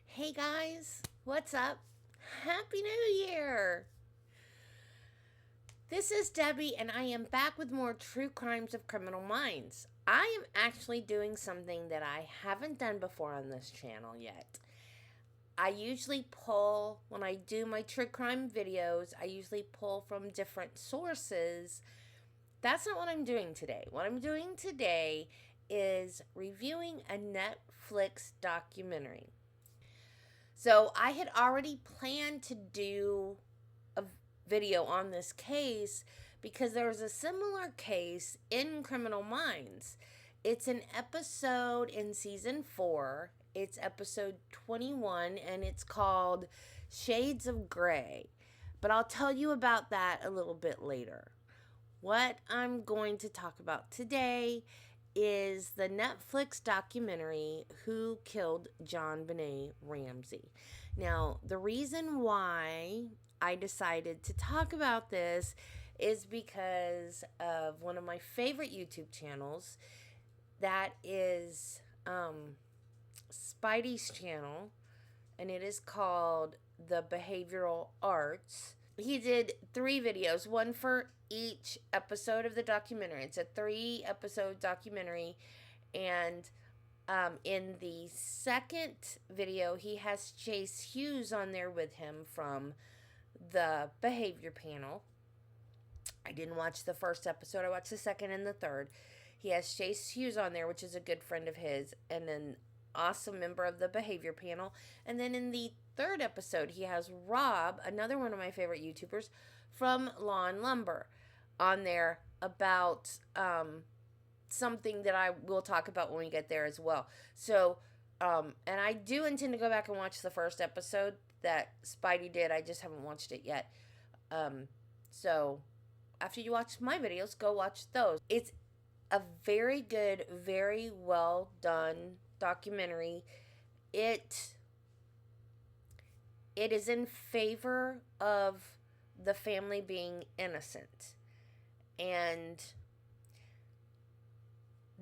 Hey guys, what's up? Happy New Year! This is Debbie, and I am back with more True Crimes of Criminal Minds. I am actually doing something that I haven't done before on this channel yet. I usually pull, when I do my true crime videos, I usually pull from different sources. That's not what I'm doing today. What I'm doing today is reviewing a Netflix documentary. So I had already planned to do a video on this case because there was a similar case in Criminal Minds. It's an episode in season 4. It's episode 21 and it's called Shades of Grey. But I'll tell you about that a little bit later. What I'm going to talk about today is the Netflix documentary Who Killed JonBenet Ramsey. Now, the reason why I decided to talk about this is because of one of my favorite YouTube channels. That is Spidey's channel, and it is called The Behavioral Arts. He did 3 videos, one for each episode of the documentary. It's a 3-episode documentary, and in the second video, he has Chase Hughes on there with him from the behavior panel. I didn't watch the first episode. I watched the second and the third. He has Chase Hughes on there, which is a good friend of his, and an awesome member of the behavior panel. And then in the third episode, he has Rob, another one of my favorite YouTubers, from Law and Lumber, on there about something that I will talk about when we get there as well. So, and I do intend to go back and watch the first episode that Spidey did. I just haven't watched it yet. So, after you watch my videos, go watch those. It's a very good, very well done documentary. It is in favor of the family being innocent. And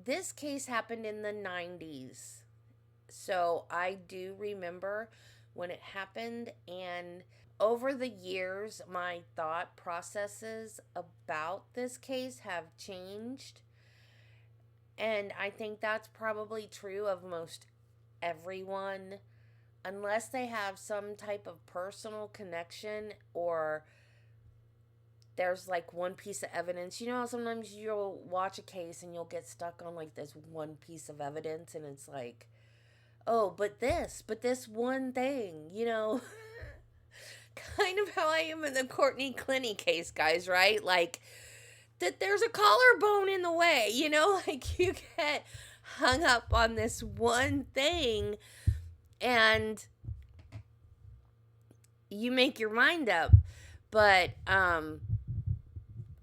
this case happened in the 90s. So I do remember when it happened, and over the years, my thought processes about this case have changed. And I think that's probably true of most everyone, unless they have some type of personal connection or there's like one piece of evidence. You know, sometimes you'll watch a case and you'll get stuck on like this one piece of evidence, and it's like, oh, but this one thing, you know. Kind of how I am in the Courtney Clenny case, guys, right? Like, that there's a collarbone in the way, you know? Like, you get hung up on this one thing and you make your mind up. But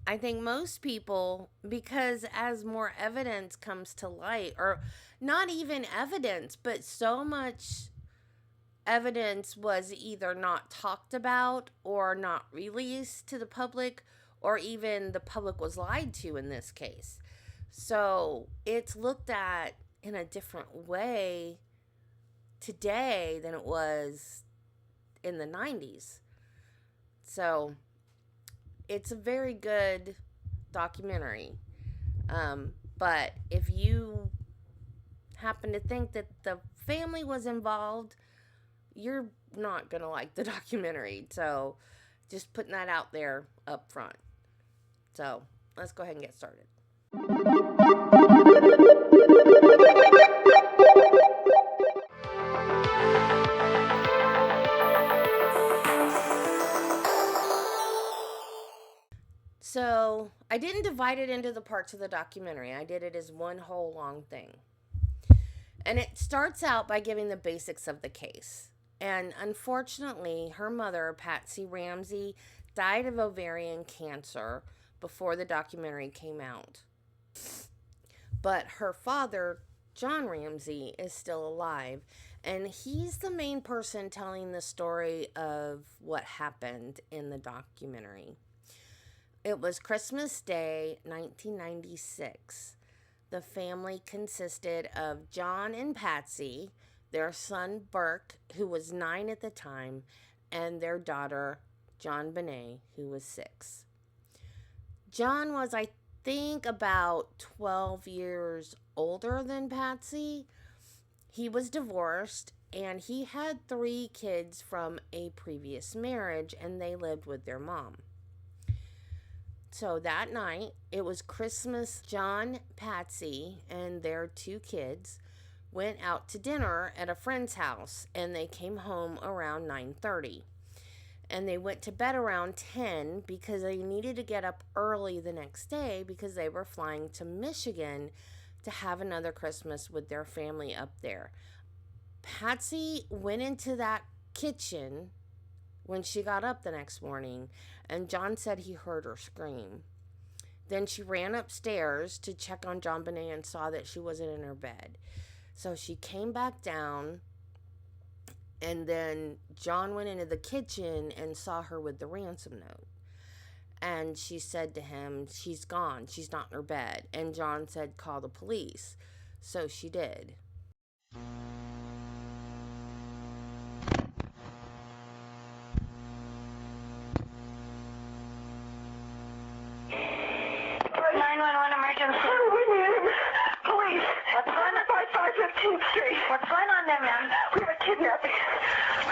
I think most people, because as more evidence comes to light, or not even evidence, but so much evidence was either not talked about or not released to the public, or even the public was lied to in this case. So it's looked at in a different way today than it was in the 90s. So it's a very good documentary. But if you happen to think that the family was involved, you're not going to like the documentary. So just putting that out there up front. So let's go ahead and get started. So I didn't divide it into the parts of the documentary. I did it as one whole long thing. And it starts out by giving the basics of the case. And unfortunately, her mother, Patsy Ramsey, died of ovarian cancer before the documentary came out. But her father, John Ramsey, is still alive. And he's the main person telling the story of what happened in the documentary. It was Christmas Day, 1996. The family consisted of John and Patsy, their son Burke, who was 9 at the time, and their daughter JonBenet, who was 6. John was, I think, about 12 years older than Patsy. He was divorced, and he had 3 kids from a previous marriage, and they lived with their mom. So that night, it was Christmas. John, Patsy, and their 2 kids went out to dinner at a friend's house, and they came home around 9:30. And they went to bed around 10 because they needed to get up early the next day because they were flying to Michigan to have another Christmas with their family up there. Patsy went into that kitchen when she got up the next morning, and John said he heard her scream. Then she ran upstairs to check on JonBenet and saw that she wasn't in her bed. So she came back down, and then John went into the kitchen and saw her with the ransom note. And she said to him, she's gone. She's not in her bed. And John said, call the police. So she did. Police. What's going on? 515th Street. What's going on there, ma'am? We have a kidnapping.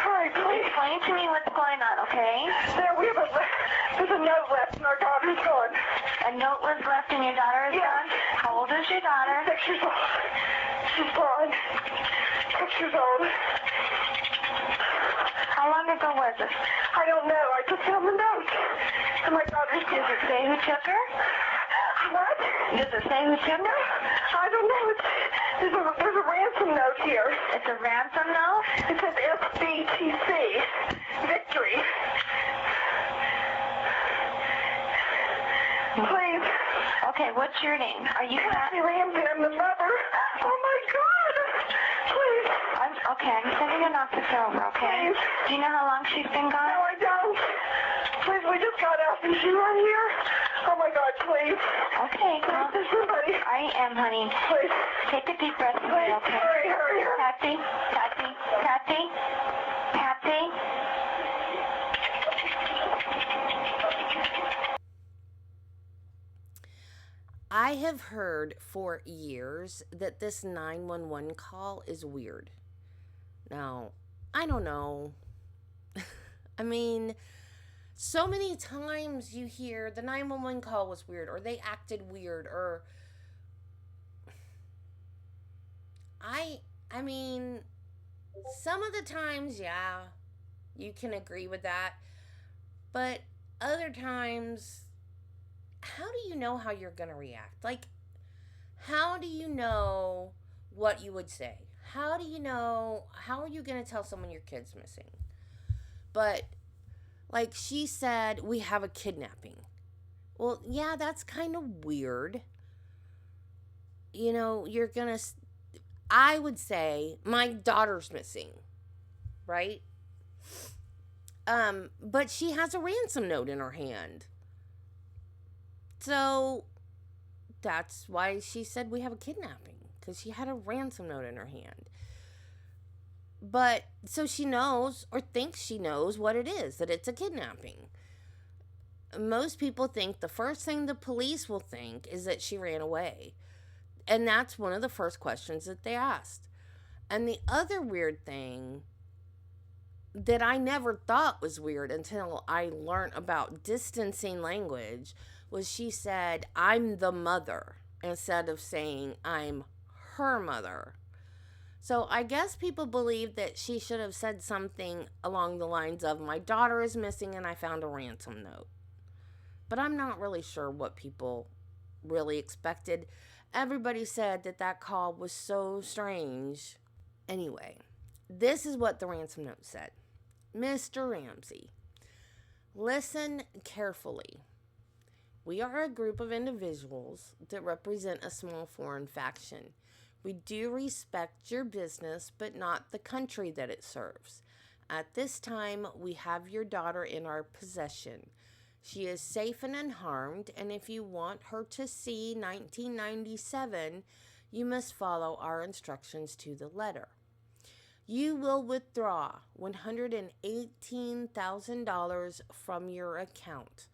Hurry, please. Explain to me what's going on, okay? There's a note left and our daughter's gone. A note was left and your daughter is gone? How old is your daughter? 6 years old. She's gone. 6 years old. How long ago was it? I don't know. I just found the note. And my daughter's gone. Does it say who took her? What? Does it say who took her? I don't know. There's a ransom note here. It's a ransom note? It says SBTC. Victory. Please. Okay, what's your name? Are you Patsy Ramsey? I'm the mother. Oh my God. Please. I'm sending an officer over, okay? Please. Do you know how long she's been gone? No, I don't. Please, we just got out. Is she right here? Oh my God, please. Okay, come. There's somebody. I am, honey. Please. Take a deep breath away, okay? Hurry. Patsy. I have heard for years that this 911 call is weird. Now, I don't know. I mean, so many times you hear the 911 call was weird, or they acted weird, or I mean, some of the times, yeah, you can agree with that, but other times, how do you know how you're going to react? Like, how do you know what you would say? How do you know, how are you going to tell someone your kid's missing? But, like she said, we have a kidnapping. Well, yeah, that's kind of weird. You know, I would say my daughter's missing, right? But she has a ransom note in her hand. So that's why she said we have a kidnapping, because she had a ransom note in her hand. But so she knows, or thinks she knows what it is, that it's a kidnapping. Most people think the first thing the police will think is that she ran away. And that's one of the first questions that they asked. And the other weird thing that I never thought was weird until I learned about distancing language was she said, I'm the mother, instead of saying I'm her mother. So I guess people believe that she should have said something along the lines of, my daughter is missing and I found a ransom note. But I'm not really sure what people really expected. Everybody said that call was so strange. Anyway, this is what the ransom note said. Mr. Ramsey, listen carefully. We are a group of individuals that represent a small foreign faction. We do respect your business, but not the country that it serves. At this time, we have your daughter in our possession. She is safe and unharmed, and if you want her to see 1997, you must follow our instructions to the letter. You will withdraw $118,000 from your account.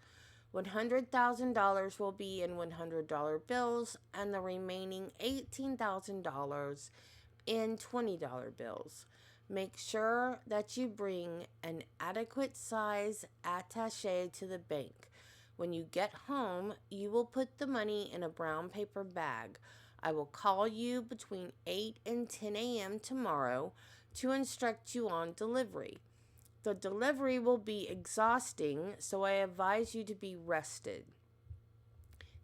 $100,000 will be in $100 bills and the remaining $18,000 in $20 bills. Make sure that you bring an adequate size attaché to the bank. When you get home, you will put the money in a brown paper bag. I will call you between 8 and 10 a.m. tomorrow to instruct you on delivery. The delivery will be exhausting, so I advise you to be rested.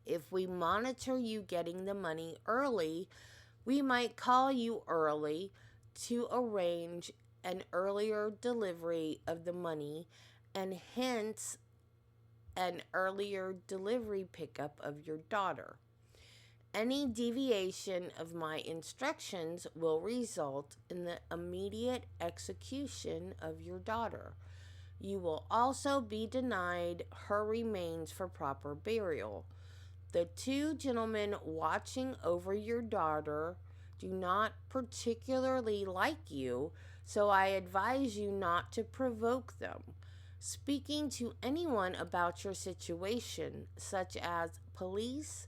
If we monitor you getting the money early, we might call you early to arrange an earlier delivery of the money and hence an earlier delivery pickup of your daughter. Any deviation of my instructions will result in the immediate execution of your daughter. You will also be denied her remains for proper burial. The two gentlemen watching over your daughter do not particularly like you, so I advise you not to provoke them. Speaking to anyone about your situation, such as police,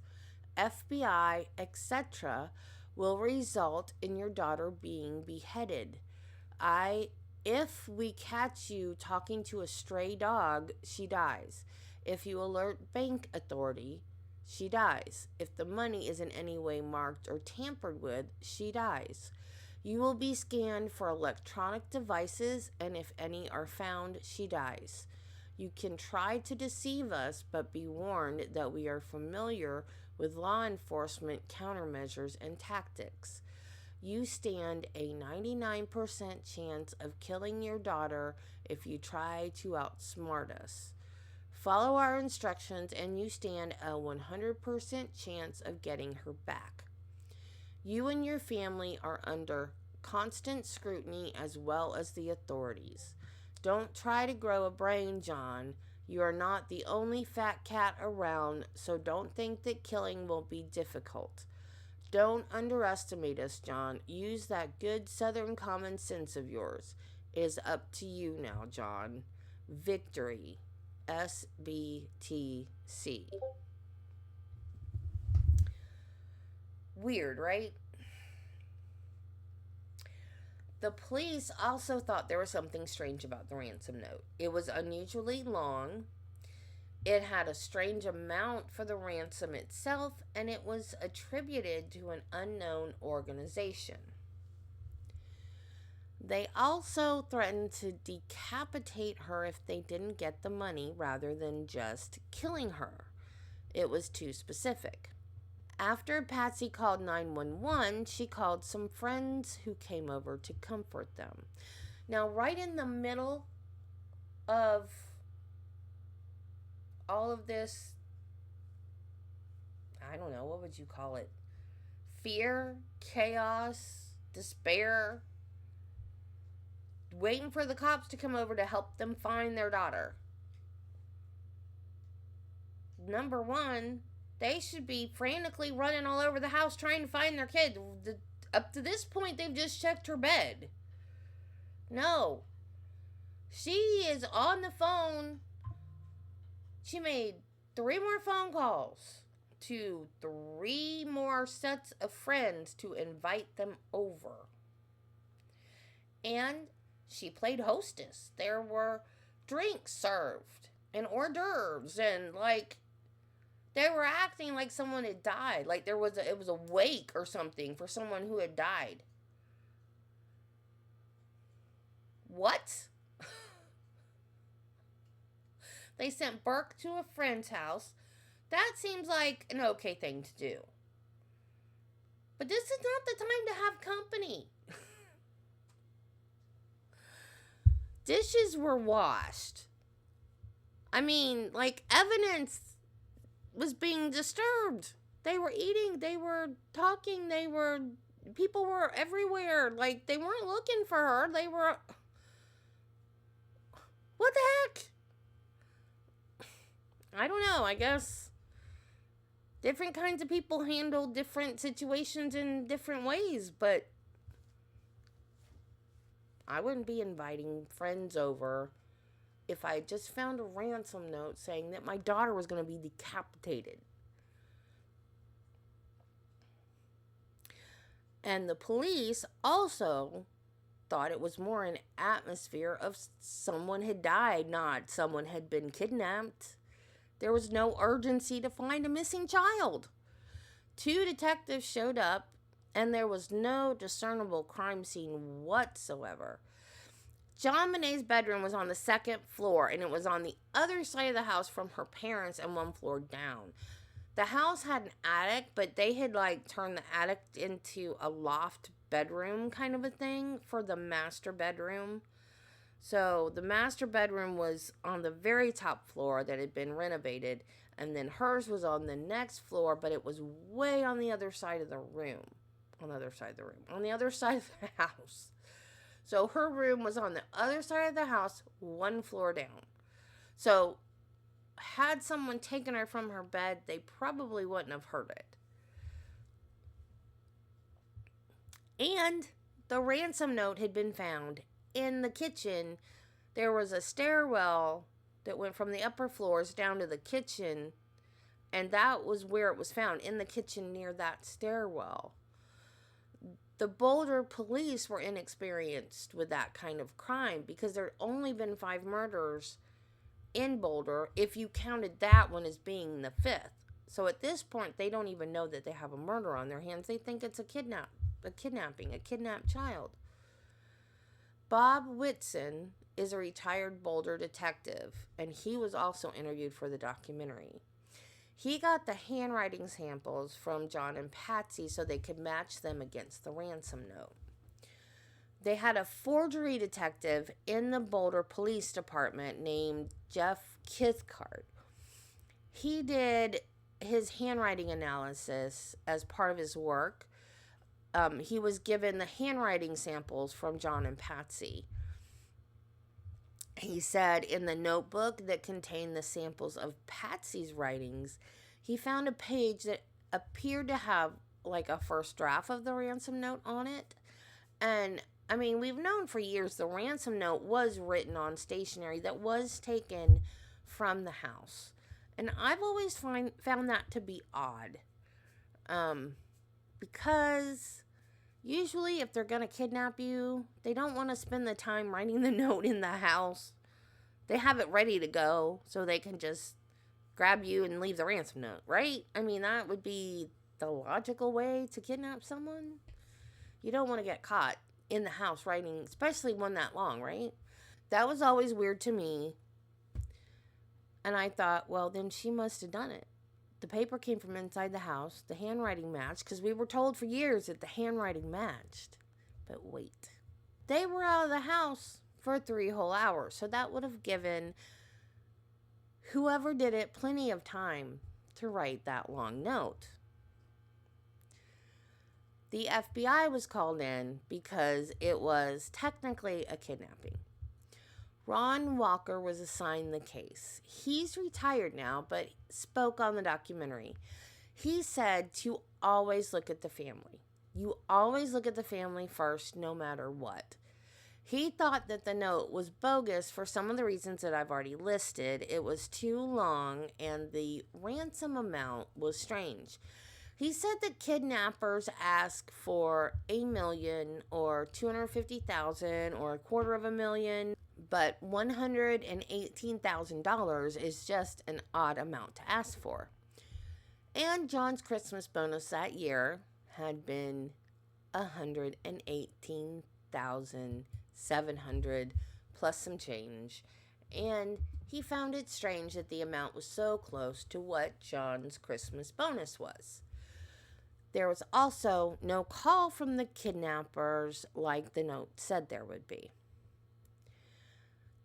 FBI, etc., will result in your daughter being beheaded. If we catch you talking to a stray dog, she dies. If you alert bank authority, she dies. If the money is in any way marked or tampered with, she dies. You will be scanned for electronic devices, and if any are found, she dies. You can try to deceive us, but be warned that we are familiar with law enforcement countermeasures and tactics. You stand a 99% chance of killing your daughter if you try to outsmart us. Follow our instructions and you stand a 100% chance of getting her back. You and your family are under constant scrutiny as well as the authorities. Don't try to grow a brain, John. You are not the only fat cat around, so don't think that killing will be difficult. Don't underestimate us, John. Use that good southern common sense of yours. It is up to you now, John. Victory. SBTC. Weird, right? The police also thought there was something strange about the ransom note. It was unusually long. It had a strange amount for the ransom itself, and it was attributed to an unknown organization. They also threatened to decapitate her if they didn't get the money rather than just killing her. It was too specific. After Patsy called 911, she called some friends who came over to comfort them. Now, right in the middle of all of this, I don't know, what would you call it? Fear, chaos, despair, waiting for the cops to come over to help them find their daughter. Number one, they should be frantically running all over the house trying to find their kid. Up to this point, they've just checked her bed. No. She is on the phone. She made 3 more phone calls to 3 more sets of friends to invite them over. And she played hostess. There were drinks served and hors d'oeuvres and they were acting like someone had died. Like it was a wake or something for someone who had died. What? They sent Burke to a friend's house. That seems like an okay thing to do. But this is not the time to have company. Dishes were washed. I mean, evidence was being disturbed. They were eating, they were talking, people were everywhere. They weren't looking for her. They were, what the heck? I don't know. I guess different kinds of people handle different situations in different ways, but I wouldn't be inviting friends over if I just found a ransom note saying that my daughter was going to be decapitated. And the police also thought it was more an atmosphere of someone had died, not someone had been kidnapped. There was no urgency to find a missing child. 2 detectives showed up, and there was no discernible crime scene whatsoever. JonBenet's bedroom was on the 2nd floor, and it was on the other side of the house from her parents and 1 floor down. The house had an attic, but they had turned the attic into a loft bedroom kind of a thing for the master bedroom. So the master bedroom was on the very top floor that had been renovated, and then hers was on the next floor, but it was way on the other side of the room. On the other side of the house. So her room was on the other side of the house, 1 floor down. So had someone taken her from her bed, they probably wouldn't have heard it. And the ransom note had been found in the kitchen. There was a stairwell that went from the upper floors down to the kitchen, and that was where it was found, in the kitchen near that stairwell. The Boulder police were inexperienced with that kind of crime because there had only been 5 murders in Boulder, if you counted that one as being the 5th. So at this point, they don't even know that they have a murder on their hands. They think it's a kidnapped child. Bob Whitson is a retired Boulder detective, and he was also interviewed for the documentary. He got the handwriting samples from John and Patsy so they could match them against the ransom note. They had a forgery detective in the Boulder Police Department named Jeff Kithcart. He did his handwriting analysis as part of his work. He was given the handwriting samples from John and Patsy. He said in the notebook that contained the samples of Patsy's writings, he found a page that appeared to have a first draft of the ransom note on it. And I mean, we've known for years the ransom note was written on stationery that was taken from the house. And I've always found that to be odd. Because usually if they're going to kidnap you, they don't want to spend the time writing the note in the house. They have it ready to go so they can just grab you and leave the ransom note, right? I mean, that would be the logical way to kidnap someone. You don't want to get caught in the house writing, especially one that long, right? That was always weird to me. And I thought, well, then she must have done it. The paper came from inside the house. The handwriting matched, because we were told for years that the handwriting matched. But wait. They were out of the house for 3 whole hours. So that would have given whoever did it plenty of time to write that long note. The FBI was called in because it was technically a kidnapping. Ron Walker was assigned the case. He's retired now, but spoke on the documentary. He said to always look at the family. You always look at the family first, no matter what. He thought that the note was bogus for some of the reasons that I've already listed. It was too long, and the ransom amount was strange. He said that kidnappers ask for $1 million or $250,000 or $250,000, but $118,000 is just an odd amount to ask for. And John's Christmas bonus that year had been $118,700 plus some change, and he found it strange that the amount was so close to what John's Christmas bonus was. There was also no call from the kidnappers like the note said there would be.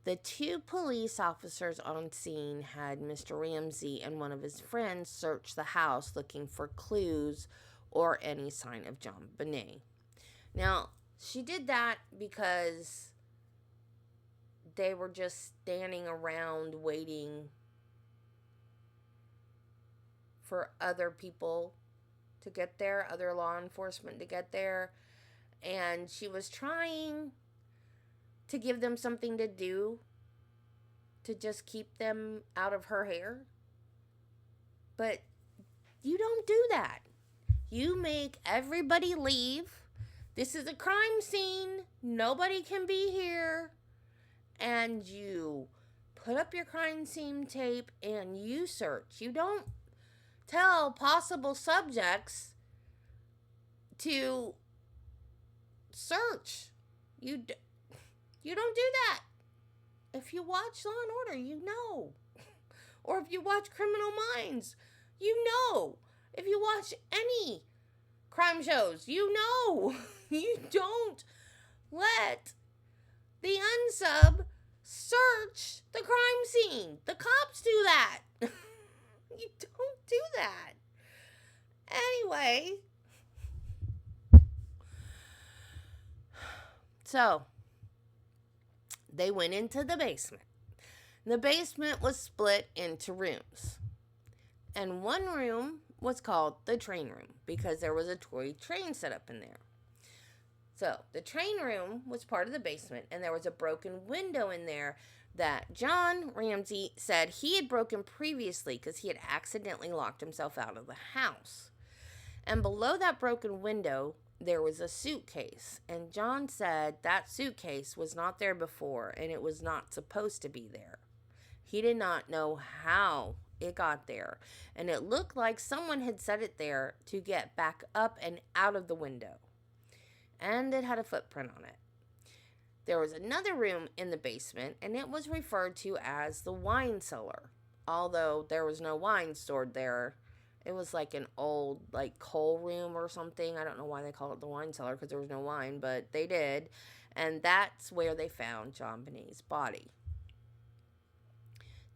The 2 police officers on scene had Mr. Ramsey and one of his friends search the house looking for clues or any sign of JonBenet. Now, she did that because they were just standing around waiting for other people to get there, other law enforcement to get there. And she was trying to give them something to do to just keep them out of her hair. But you don't do that. You make everybody leave. This is a crime scene. Nobody can be here. And you put up your crime scene tape and you search. You don't tell possible subjects to search. You don't do that. If you watch Law and Order, you know. Or if you watch Criminal Minds, you know. If you watch any crime shows, you know. You don't let the unsub search the crime scene. The cops do that. You don't do that. Anyway. So, they went into the basement. The basement was split into rooms. And one room was called the train room because there was a toy train set up in there. So, the train room was part of the basement, and there was a broken window in there that John Ramsey said he had broken previously because he had accidentally locked himself out of the house. And below that broken window, there was a suitcase. And John said that suitcase was not there before, and it was not supposed to be there. He did not know how it got there. And it looked like someone had set it there to get back up and out of the window. And it had a footprint on it. There was another room in the basement, and it was referred to as the wine cellar. Although there was no wine stored there. It was like an old, like, coal room or something. I don't know why they call it the wine cellar, because there was no wine, but they did. And that's where they found JonBenet's body.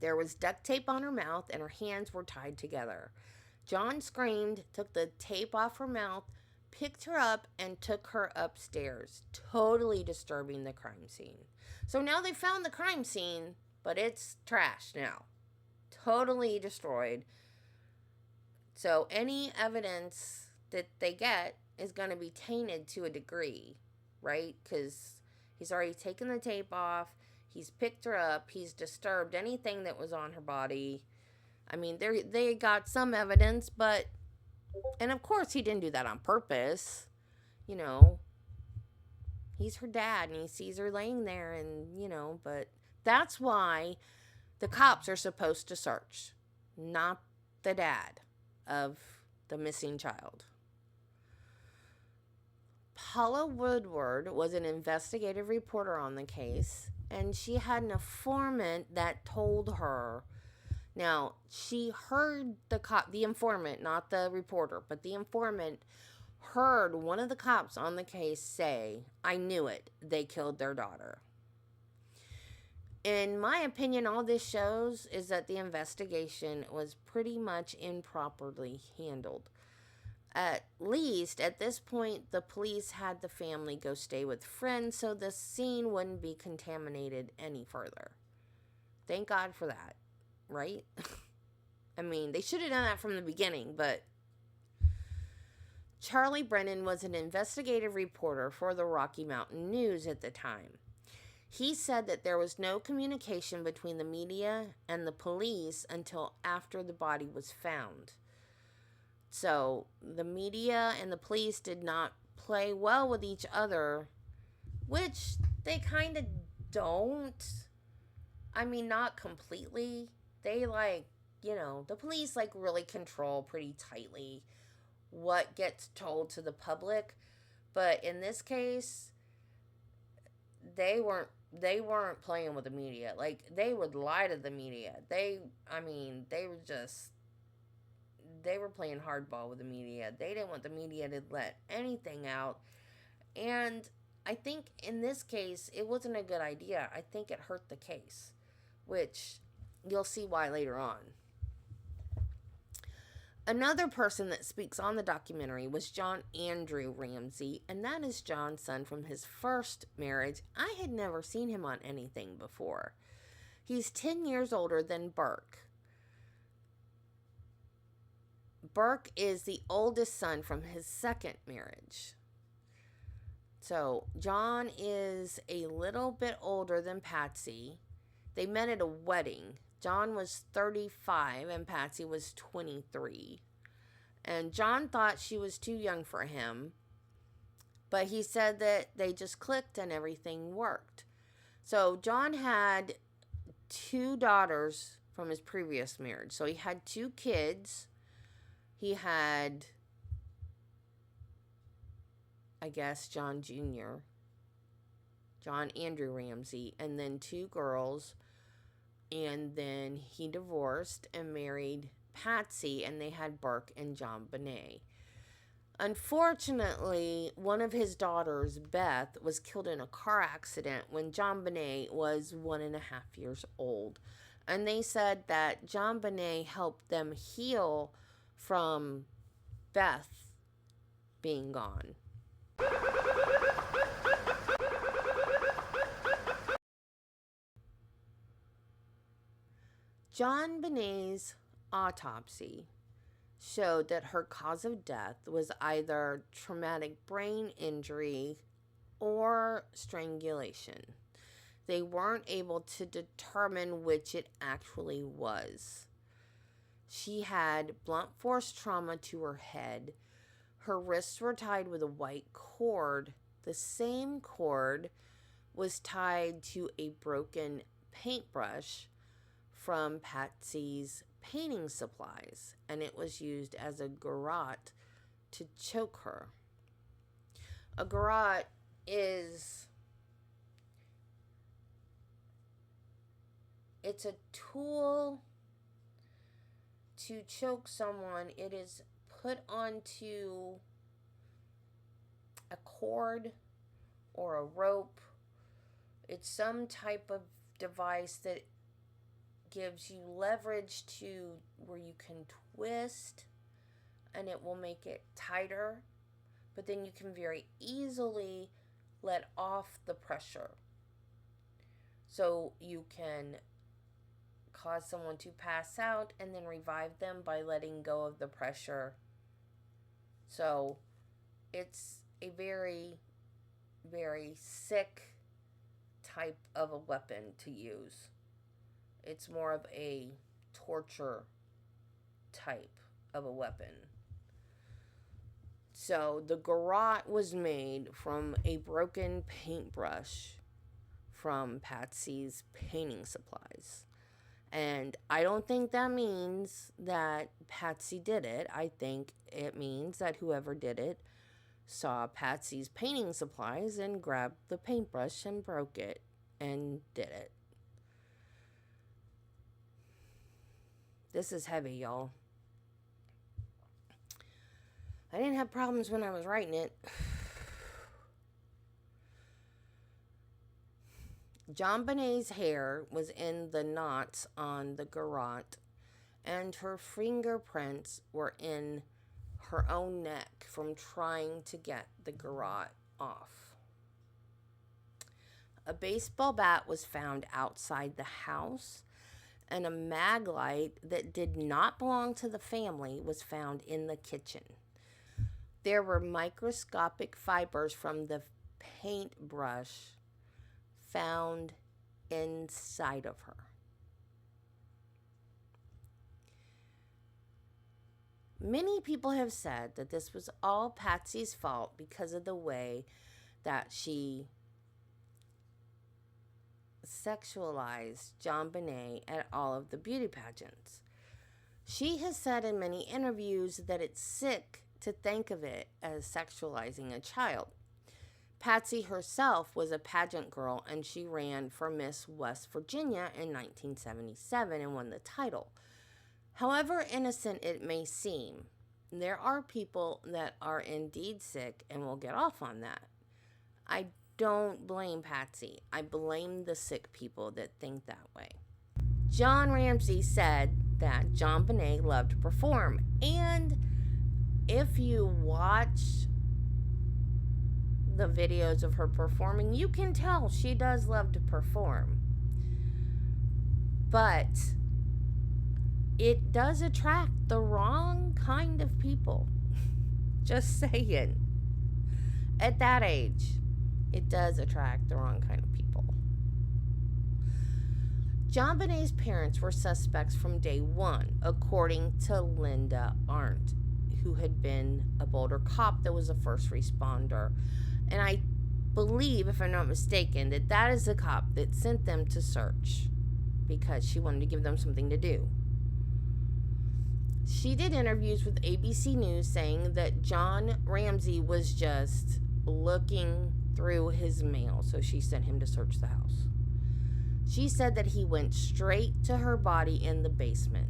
There was duct tape on her mouth, and her hands were tied together. John screamed, took the tape off her mouth, picked her up, and took her upstairs, totally disturbing the crime scene. So now they found the crime scene, but it's trash now. Totally destroyed. So any evidence that they get is going to be tainted to a degree, right? Because he's already taken the tape off, he's picked her up, he's disturbed anything that was on her body. I mean, they got some evidence, but... And of course he didn't do that on purpose. You know, he's her dad and he sees her laying there and, you know, but that's why the cops are supposed to search, not the dad of the missing child. Paula Woodward was an investigative reporter on the case, and she had an informant that told her. Now, she heard the informant, not the reporter, but the informant heard one of the cops on the case say, "I knew it, they killed their daughter." In my opinion, all this shows is that the investigation was pretty much improperly handled. At least, at this point, the police had the family go stay with friends so the scene wouldn't be contaminated any further. Thank God for that. Right? I mean, they should have done that from the beginning, but Charlie Brennan was an investigative reporter for the Rocky Mountain News at the time. He said that there was no communication between the media and the police until after the body was found. So, the media and the police did not play well with each other, which they kind of don't. I mean, not completely. They, like, you know, the police, like, really control pretty tightly what gets told to the public. But in this case, they weren't playing with the media. Like, they would lie to the media. They were playing hardball with the media. They didn't want the media to let anything out. And I think in this case, it wasn't a good idea. I think it hurt the case, which... You'll see why later on. Another person that speaks on the documentary was John Andrew Ramsey, and that is John's son from his first marriage. I had never seen him on anything before. He's 10 years older than Burke. Burke is the oldest son from his second marriage. So, John is a little bit older than Patsy. They met at a wedding. John was 35 and Patsy was 23. And John thought she was too young for him, but he said that they just clicked and everything worked. So, John had 2 daughters from his previous marriage. So, he had 2 kids. He had, I guess, John Jr., John Andrew Ramsey, and then 2 girls. And then he divorced and married Patsy, and they had Burke and JonBenet. Unfortunately, one of his daughters, Beth, was killed in a car accident when JonBenet was 1.5 years old. And they said that JonBenet helped them heal from Beth being gone. JonBenet's autopsy showed that her cause of death was either traumatic brain injury or strangulation. They weren't able to determine which it actually was. She had blunt force trauma to her head. Her wrists were tied with a white cord. The same cord was tied to a broken paintbrush from Patsy's painting supplies, and it was used as a garrote to choke her. A garrote it's a tool to choke someone. It is put onto a cord or a rope. It's some type of device that gives you leverage to where you can twist and it will make it tighter, but then you can very easily let off the pressure. So you can cause someone to pass out and then revive them by letting go of the pressure. So it's a very, very sick type of a weapon to use. It's more of a torture type of a weapon. So the garrote was made from a broken paintbrush from Patsy's painting supplies. And I don't think that means that Patsy did it. I think it means that whoever did it saw Patsy's painting supplies and grabbed the paintbrush and broke it and did it. This is heavy, y'all. I didn't have problems when I was writing it. JonBenet's hair was in the knots on the garrote, and her fingerprints were in her own neck from trying to get the garrote off. A baseball bat was found outside the house, and a mag light that did not belong to the family was found in the kitchen. There were microscopic fibers from the paintbrush found inside of her. Many people have said that this was all Patsy's fault because of the way that she sexualized JonBenet at all of the beauty pageants. She has said in many interviews that it's sick to think of it as sexualizing a child. Patsy herself was a pageant girl, and she ran for Miss West Virginia in 1977 and won the title. However innocent it may seem, there are people that are indeed sick and will get off on that. I don't blame Patsy. I blame the sick people that think that way. John Ramsey said that JonBenet loved to perform, and if you watch the videos of her performing, you can tell she does love to perform. But it does attract the wrong kind of people. Just saying. At that age. it does attract the wrong kind of people. JonBenet's parents were suspects from day one, according to Linda Arndt, who had been a Boulder cop that was a first responder. And I believe, if I'm not mistaken, that is the cop that sent them to search because she wanted to give them something to do. She did interviews with ABC News saying that John Ramsey was just looking through his mail, so she sent him to search the house. She said that he went straight to her body in the basement.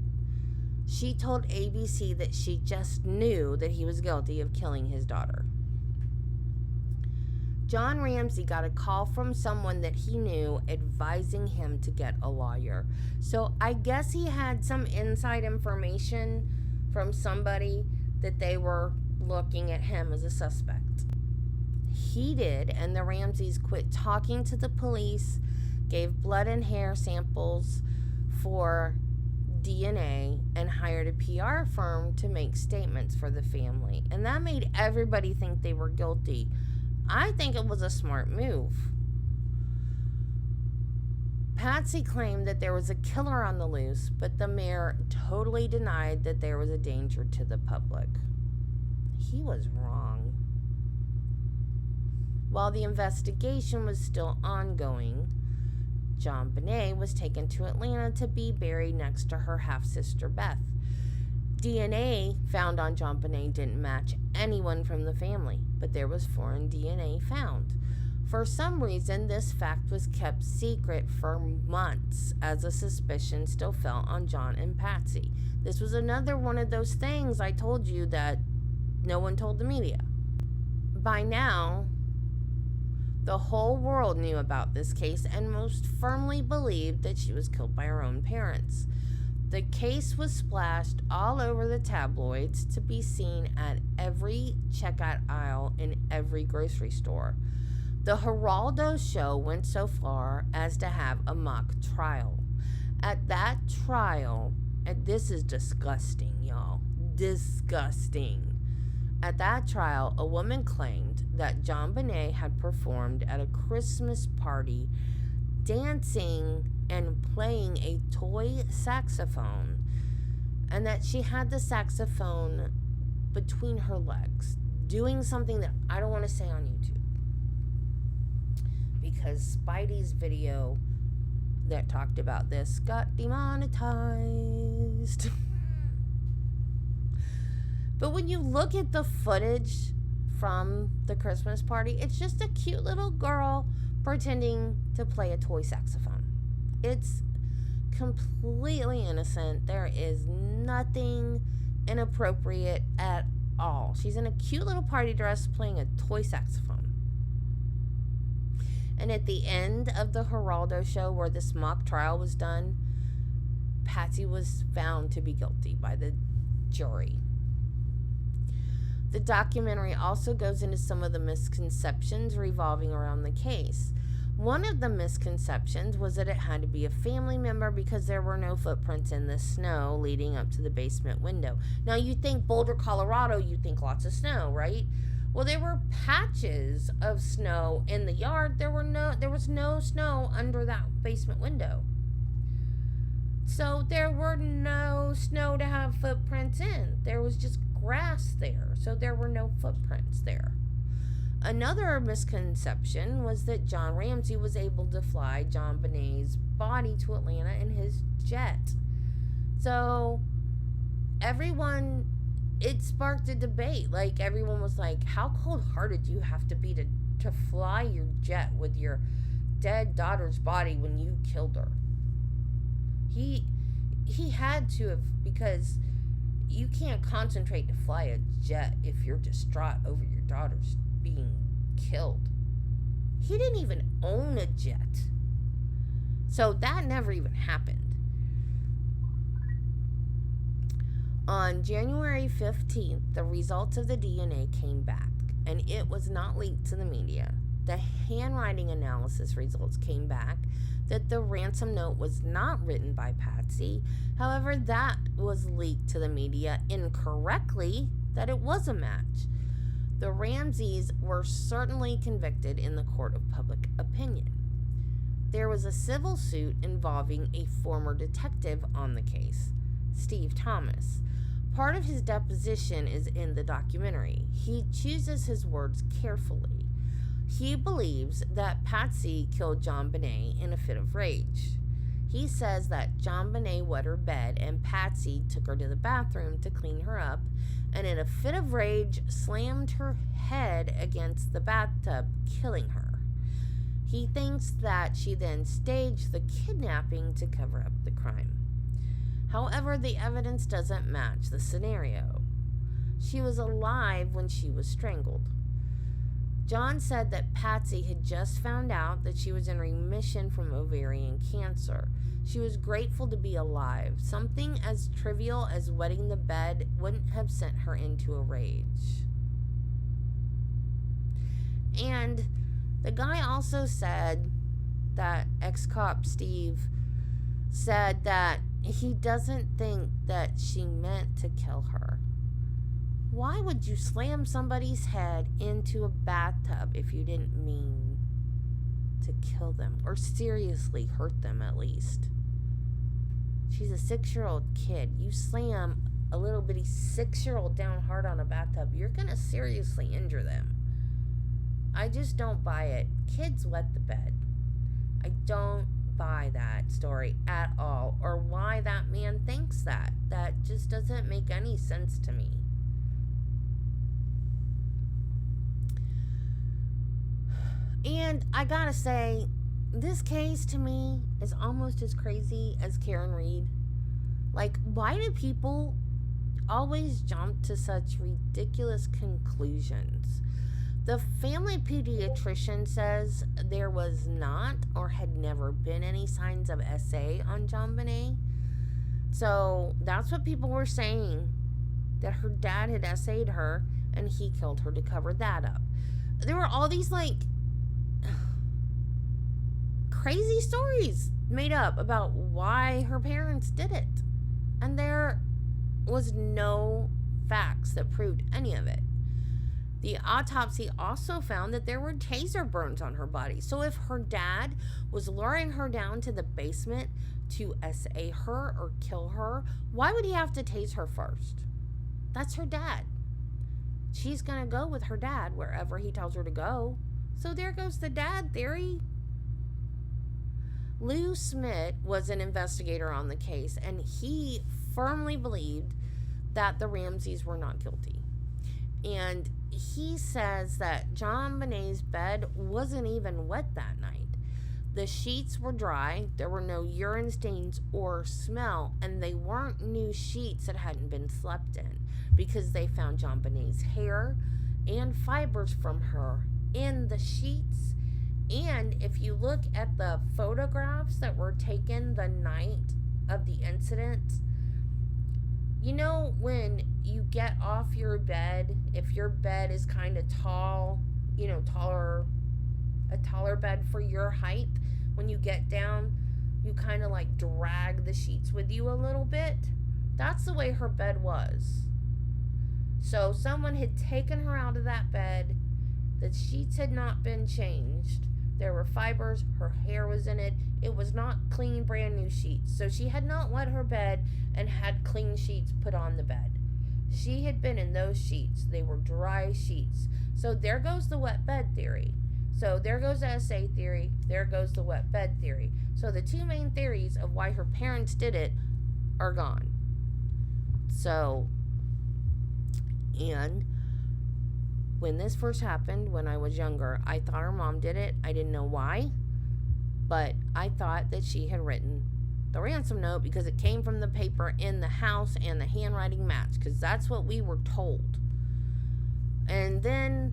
She told ABC that she just knew that he was guilty of killing his daughter. John Ramsey got a call from someone that he knew advising him to get a lawyer. So I guess he had some inside information from somebody that they were looking at him as a suspect. He did, and the Ramseys quit talking to the police, gave blood and hair samples for DNA, and hired a PR firm to make statements for the family. And that made everybody think they were guilty. I think it was a smart move. Patsy claimed that there was a killer on the loose, but the mayor totally denied that there was a danger to the public. He was wrong. While the investigation was still ongoing, JonBenet was taken to Atlanta to be buried next to her half-sister Beth. DNA found on JonBenet didn't match anyone from the family, but there was foreign DNA found. For some reason, this fact was kept secret for months as a suspicion still fell on John and Patsy. This was another one of those things I told you that no one told the media. By now, the whole world knew about this case and most firmly believed that she was killed by her own parents. The case was splashed all over the tabloids to be seen at every checkout aisle in every grocery store. The Geraldo show went so far as to have a mock trial. At that trial, and this is disgusting, y'all, disgusting. At that trial, a woman claimed that JonBenet had performed at a Christmas party, dancing and playing a toy saxophone, and that she had the saxophone between her legs, doing something that I don't want to say on YouTube, because Spidey's video that talked about this got demonetized. But when you look at the footage from the Christmas party, it's just a cute little girl pretending to play a toy saxophone. It's completely innocent. There is nothing inappropriate at all. She's in a cute little party dress playing a toy saxophone. And at the end of the Geraldo show, where this mock trial was done, Patsy was found to be guilty by the jury. The documentary also goes into some of the misconceptions revolving around the case. One of the misconceptions was that it had to be a family member because there were no footprints in the snow leading up to the basement window. Now, you think Boulder, Colorado, you think lots of snow, right? Well, there were patches of snow in the yard. There was no snow under that basement window. So there were no snow to have footprints in. There was just grass there, so there were no footprints there. Another misconception was that John Ramsey was able to fly JonBenet's body to Atlanta in his jet. So it sparked a debate. Like, everyone was like, how cold-hearted do you have to be to fly your jet with your dead daughter's body when you killed her? He had to have, because you can't concentrate to fly a jet if you're distraught over your daughter's being killed. He didn't even own a jet. So that never even happened. On January 15th, the results of the DNA came back, and it was not leaked to the media. The handwriting analysis results came back that the ransom note was not written by Patsy. However, that was leaked to the media incorrectly, that it was a match. The Ramseys were certainly convicted in the court of public opinion. There was a civil suit involving a former detective on the case, Steve Thomas. Part of his deposition is in the documentary. He chooses his words carefully. He believes that Patsy killed JonBenet in a fit of rage. He says that JonBenet wet her bed and Patsy took her to the bathroom to clean her up, and in a fit of rage slammed her head against the bathtub, killing her. He thinks that she then staged the kidnapping to cover up the crime. However, the evidence doesn't match the scenario. She was alive when she was strangled. John said that Patsy had just found out that she was in remission from ovarian cancer. She was grateful to be alive. Something as trivial as wetting the bed wouldn't have sent her into a rage. And the guy also said that ex-cop Steve said that he doesn't think that she meant to kill her. Why would you slam somebody's head into a bathtub if you didn't mean to kill them or seriously hurt them at least? She's a 6-year-old kid. You slam a little bitty 6-year-old down hard on a bathtub, you're going to seriously injure them. I just don't buy it. Kids wet the bed. I don't buy that story at all, or why that man thinks that. That just doesn't make any sense to me. And I gotta say, this case to me is almost as crazy as Karen Reed. Like, why do people always jump to such ridiculous conclusions? The family pediatrician says there was not or had never been any signs of SA on JonBenet. So that's what people were saying, that her dad had SA'd her and he killed her to cover that up. There were all these crazy stories made up about why her parents did it. And there was no facts that proved any of it. The autopsy also found that there were taser burns on her body. So if her dad was luring her down to the basement to SA her or kill her, why would he have to tase her first? That's her dad. She's going to go with her dad wherever he tells her to go. So there goes the dad theory. Lou Smith was an investigator on the case, and he firmly believed that the Ramseys were not guilty. And he says that JonBenet's bed wasn't even wet that night. The sheets were dry, there were no urine stains or smell, and they weren't new sheets that hadn't been slept in, because they found JonBenet's hair and fibers from her in the sheets. And if you look at the photographs that were taken the night of the incident, you know when you get off your bed, if your bed is kind of tall, a taller bed for your height, when you get down, you kind of drag the sheets with you a little bit. That's the way her bed was. So someone had taken her out of that bed, the sheets had not been changed, there were fibers, her hair was in it, it was not clean, brand new sheets. So she had not wet her bed and had clean sheets put on the bed. She had been in those sheets. They were dry sheets. So there goes the wet bed theory. So there goes the SA theory. There goes the wet bed theory. So the two main theories of why her parents did it are gone. So, and when this first happened, when I was younger, I thought her mom did it. I didn't know why, but I thought that she had written the ransom note because it came from the paper in the house and the handwriting matched, because that's what we were told. And then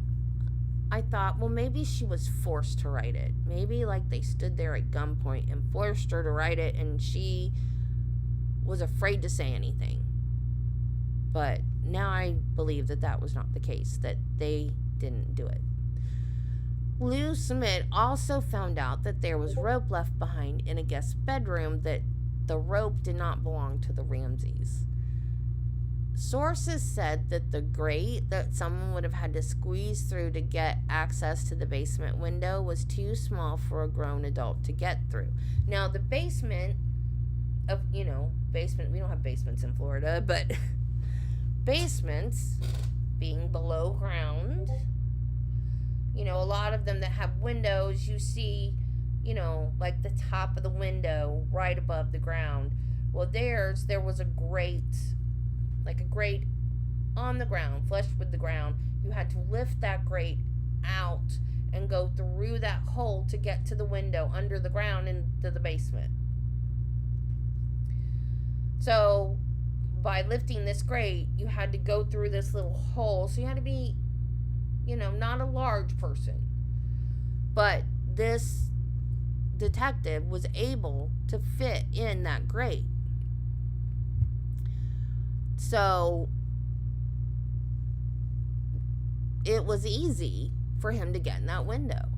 I thought, well, maybe she was forced to write it. Maybe they stood there at gunpoint and forced her to write it, and she was afraid to say anything. But now I believe that that was not the case, that they didn't do it. Lou Smith also found out that there was rope left behind in a guest bedroom, that the rope did not belong to the Ramseys. Sources said that the grate that someone would have had to squeeze through to get access to the basement window was too small for a grown adult to get through. Now, the basement we don't have basements in Florida, but basements being below ground, a lot of them that have windows, you see, like the top of the window right above the ground. Well, there was a grate, like a grate on the ground, flush with the ground. You had to lift that grate out and go through that hole to get to the window under the ground into the basement. So, by lifting this grate, you had to go through this little hole. So, you had to be, not a large person. But this detective was able to fit in that grate. So it was easy for him to get in that window.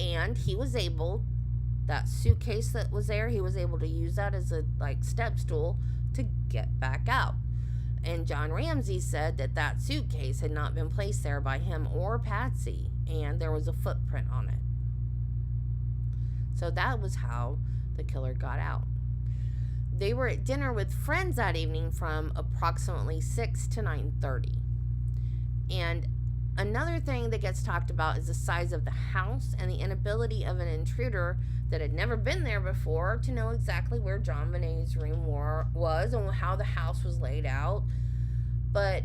And he was able, that suitcase that was there, he was able to use that as a step stool to get back out. And John Ramsey said that suitcase had not been placed there by him or Patsy, and there was a footprint on it. So that was how the killer got out. They were at dinner with friends that evening from approximately 6 to 9:30. And another thing that gets talked about is the size of the house and the inability of an intruder that had never been there before to know exactly where JonBenet's room was and how the house was laid out. But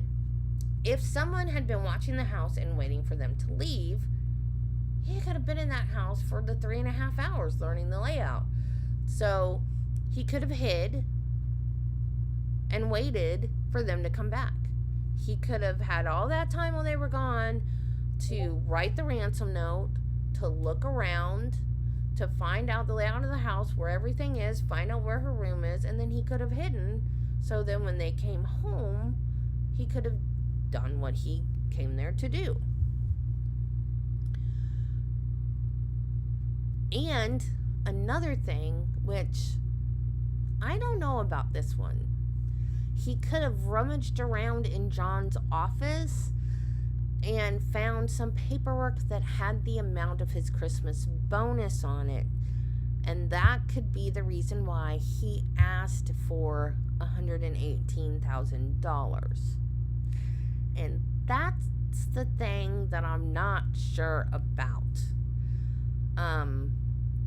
if someone had been watching the house and waiting for them to leave, he could have been in that house for the 3.5 hours learning the layout. So he could have hid and waited for them to come back. He could have had all that time while they were gone to write the ransom note, to look around, to find out the layout of the house, where everything is, find out where her room is, and then he could have hidden. So then when they came home, he could have done what he came there to do. And another thing, which I don't know about this one, he could have rummaged around in John's office and found some paperwork that had the amount of his Christmas bonus on it. And that could be the reason why he asked for $118,000. And that's the thing that I'm not sure about.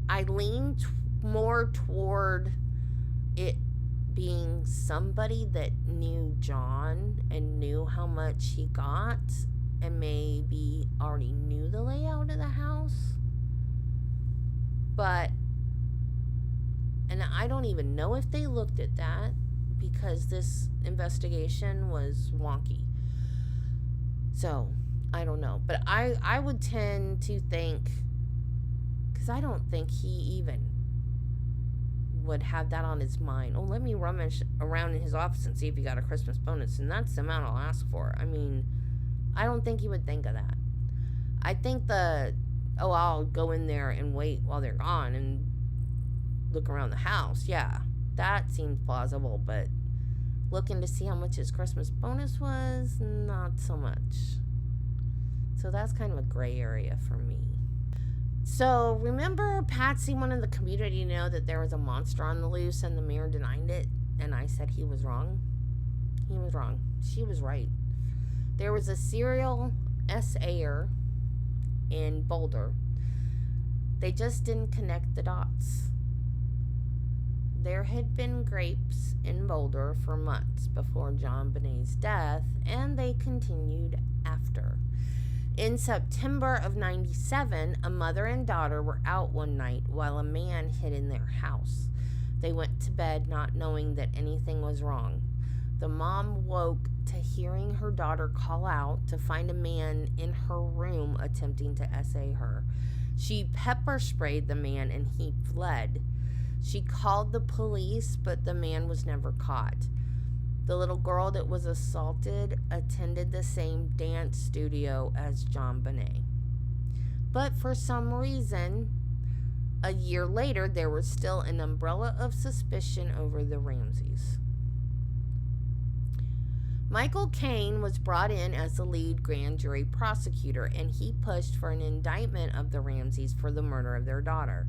I lean more toward it being somebody that knew John and knew how much he got and maybe already knew the layout of the house. And I don't even know if they looked at that because this investigation was wonky. So, I don't know. But I would tend to think, because I don't think he even would have that on his mind. Oh, let me rummage around in his office and see if he got a Christmas bonus, and that's the amount I'll ask for. I mean, I don't think he would think of that. I think I'll go in there and wait while they're gone and look around the house. Yeah, that seems plausible, but looking to see how much his Christmas bonus was, not so much. So that's kind of a gray area for me. So, remember Patsy wanted the community to know that there was a monster on the loose and the mayor denied it? And I said he was wrong? He was wrong. She was right. There was a serial SAer in Boulder. They just didn't connect the dots. There had been grapes in Boulder for months before JonBenet's death, and they continued after. In September of 97, a mother and daughter were out one night while a man hid in their house. They went to bed not knowing that anything was wrong. The mom woke to hearing her daughter call out to find a man in her room attempting to SA her. She pepper sprayed the man and he fled. She called the police, but the man was never caught. The little girl that was assaulted attended the same dance studio as JonBenet. But for some reason, a year later, there was still an umbrella of suspicion over the Ramseys. Michael Caine was brought in as the lead grand jury prosecutor, and he pushed for an indictment of the Ramseys for the murder of their daughter.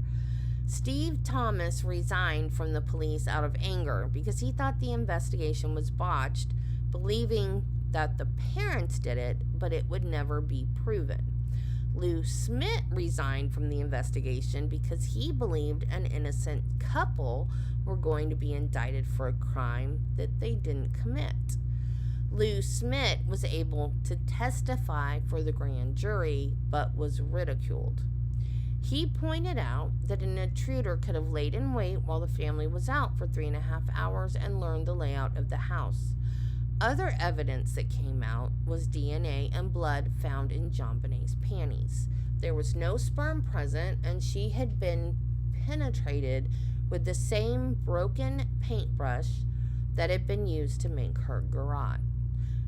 Steve Thomas resigned from the police out of anger because he thought the investigation was botched, believing that the parents did it, but it would never be proven. Lou Smith resigned from the investigation because he believed an innocent couple were going to be indicted for a crime that they didn't commit. Lou Smith was able to testify for the grand jury, but was ridiculed. He pointed out that an intruder could have laid in wait while the family was out for 3.5 hours and learned the layout of the house. Other evidence that came out was DNA and blood found in JonBenet's panties. There was no sperm present, and she had been penetrated with the same broken paintbrush that had been used to make her garrote.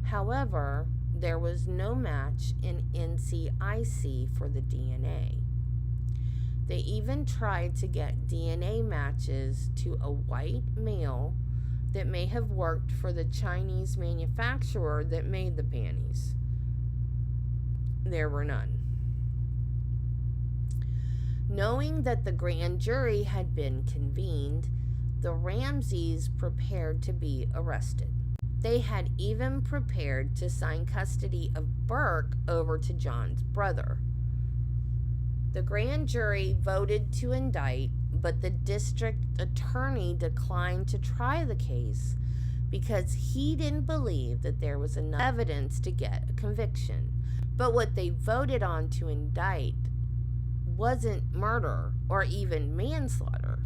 However, there was no match in NCIC for the DNA. They even tried to get DNA matches to a white male that may have worked for the Chinese manufacturer that made the panties. There were none. Knowing that the grand jury had been convened, the Ramseys prepared to be arrested. They had even prepared to sign custody of Burke over to John's brother. The grand jury voted to indict, but the district attorney declined to try the case because he didn't believe that there was enough evidence to get a conviction. But what they voted on to indict wasn't murder or even manslaughter.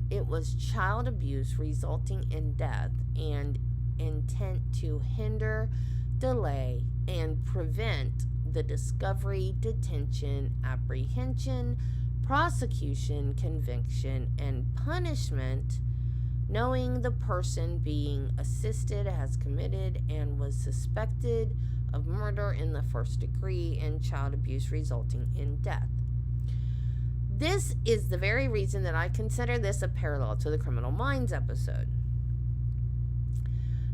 It was child abuse resulting in death and intent to hinder, delay, and prevent the discovery, detention, apprehension, prosecution, conviction, and punishment, knowing the person being assisted has committed and was suspected of murder in the first degree and child abuse resulting in death. This is the very reason that I consider this a parallel to the Criminal Minds episode.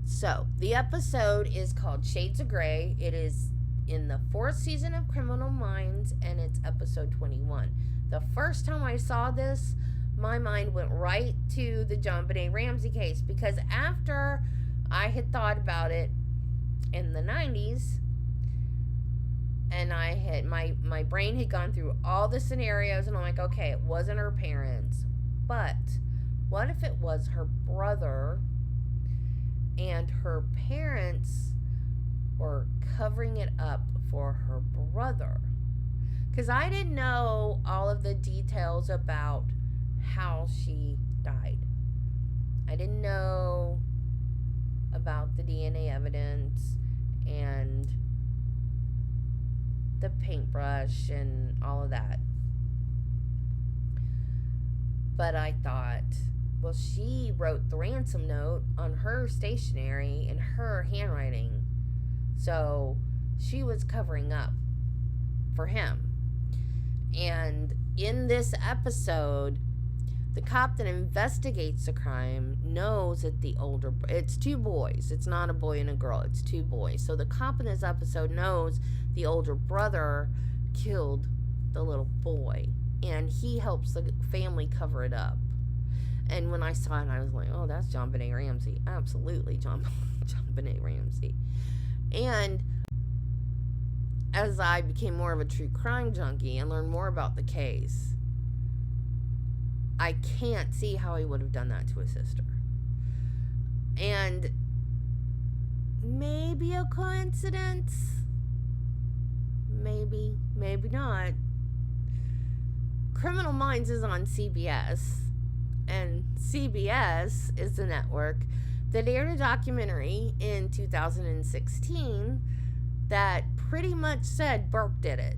So, the episode is called Shades of Grey. It is in the 4th season of Criminal Minds, and it's episode 21. The first time I saw this, my mind went right to the JonBenet Ramsey case, because after I had thought about it in the 90s, and I had my brain had gone through all the scenarios, and I'm like, okay, it wasn't her parents, but what if it was her brother and her parents were covering it up for her brother? Because I didn't know all of the details about how she died. I didn't know about the DNA evidence and the paintbrush and all of that. But I thought, well, she wrote the ransom note on her stationery in her handwriting. So she was covering up for him. And in this episode, the cop that investigates the crime knows that it's 2 boys. It's not a boy and a girl. It's 2 boys. So the cop in this episode knows the older brother killed the little boy. And he helps the family cover it up. And when I saw it, I was like, oh, that's JonBenet Ramsey. Absolutely JonBenet Ramsey. And as I became more of a true crime junkie and learned more about the case, I can't see how he would have done that to his sister. And maybe a coincidence. Maybe not. Criminal Minds is on CBS. And CBS is the network that aired a documentary in 2016 that pretty much said Burke did it.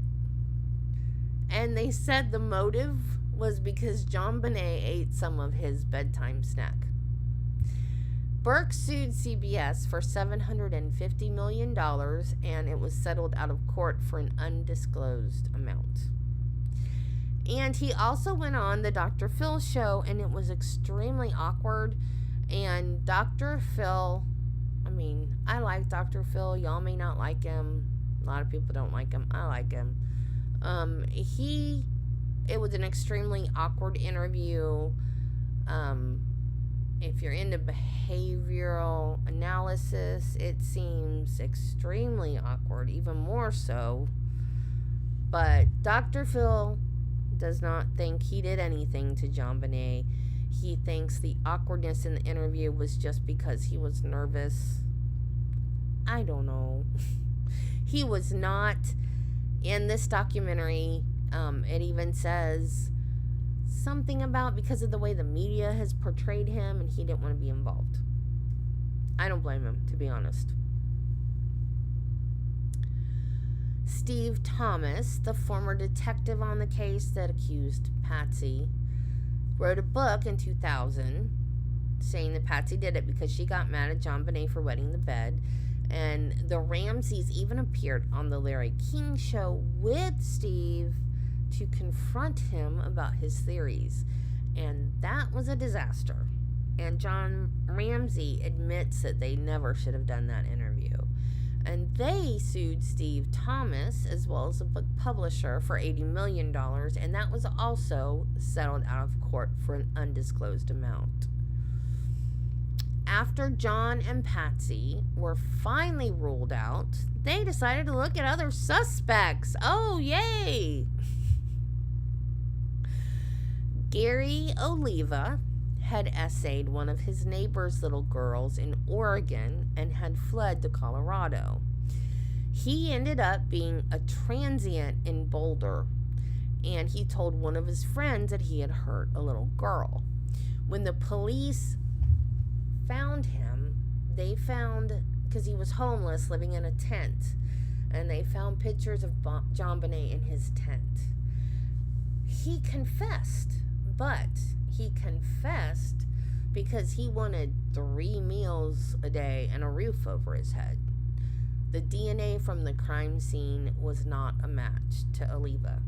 And they said the motive was because JonBenet ate some of his bedtime snack. Burke sued CBS for $750 million, and it was settled out of court for an undisclosed amount. And he also went on the Dr. Phil show, and it was extremely awkward. And Dr. Phil, I mean, I like Dr. Phil. Y'all may not like him. A lot of people don't like him. I like him. It was an extremely awkward interview. If you're into behavioral analysis, it seems extremely awkward, even more so. But Dr. Phil does not think he did anything to JonBenet. He thinks the awkwardness in the interview was just because he was nervous. I don't know. He was not in this documentary. It even says something about because of the way the media has portrayed him and he didn't want to be involved. I don't blame him, to be honest. Steve Thomas, the former detective on the case that accused Patsy, wrote a book in 2000 saying that Patsy did it because she got mad at JonBenet for wetting the bed. And the Ramseys even appeared on the Larry King show with Steve to confront him about his theories. And that was a disaster. And John Ramsey admits that they never should have done that interview. And they sued Steve Thomas, as well as the book publisher, for $80 million. And that was also settled out of court for an undisclosed amount. After John and Patsy were finally ruled out, they decided to look at other suspects. Oh, yay! Gary Oliva had essayed one of his neighbor's little girls in Oregon and had fled to Colorado. He ended up being a transient in Boulder, and he told one of his friends that he had hurt a little girl. When the police found him, they found, because he was homeless, living in a tent, and they found pictures of JonBenet in his tent. He confessed, but he confessed because he wanted 3 meals a day and a roof over his head. The DNA from the crime scene was not a match to Oliva.